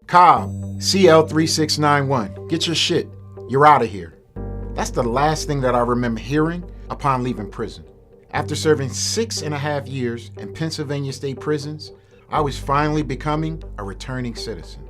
Cobb, CL3691, get your shit. You're out of here. That's the last thing that I remember hearing upon leaving prison. After serving 6.5 years in Pennsylvania state prisons, I was finally becoming a returning citizen.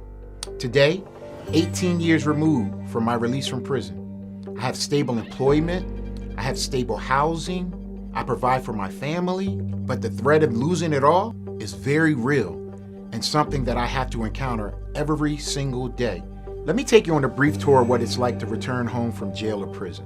Today, 18 years removed from my release from prison, I have stable employment, I have stable housing, I provide for my family, but the threat of losing it all is very real and something that I have to encounter every single day. Let me take you on a brief tour of what it's like to return home from jail or prison.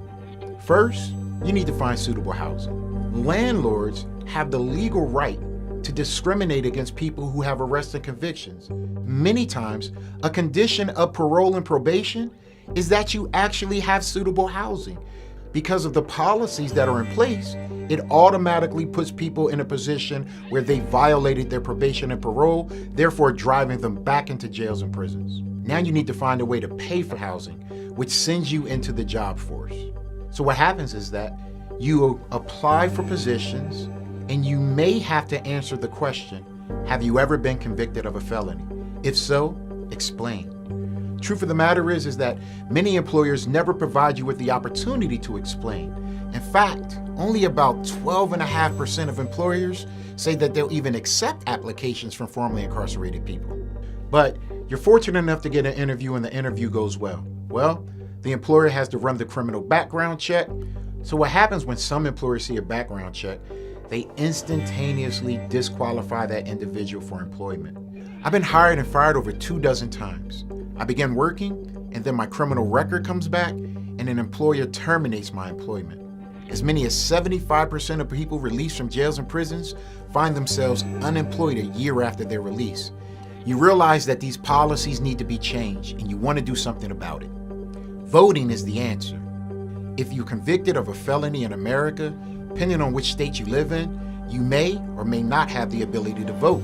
First, you need to find suitable housing. Landlords have the legal right to discriminate against people who have arrests and convictions. Many times, a condition of parole and probation is that you actually have suitable housing. Because of the policies that are in place, it automatically puts people in a position where they violated their probation and parole, therefore driving them back into jails and prisons. Now you need to find a way to pay for housing, which sends you into the job force. So what happens is that you apply for positions and you may have to answer the question, have you ever been convicted of a felony? If so, explain. Truth of the matter is that many employers never provide you with the opportunity to explain. In fact, only about 12.5% of employers say that they'll even accept applications from formerly incarcerated people. But you're fortunate enough to get an interview and the interview goes well. Well, the employer has to run the criminal background check. So what happens when some employers see a background check, they instantaneously disqualify that individual for employment. I've been hired and fired over 24 times. I begin working, and then my criminal record comes back, and an employer terminates my employment. As many as 75% of people released from jails and prisons find themselves unemployed a year after their release. You realize that these policies need to be changed, and you want to do something about it. Voting is the answer. If you're convicted of a felony in America, depending on which state you live in, you may or may not have the ability to vote.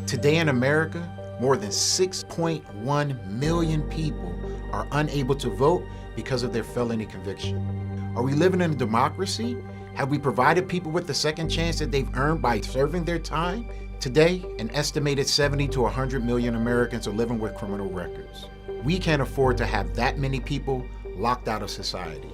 Today in America, more than 6.1 million people are unable to vote because of their felony conviction. Are we living in a democracy? Have we provided people with the second chance that they've earned by serving their time? Today, an estimated 70 to 100 million Americans are living with criminal records. We can't afford to have that many people locked out of society.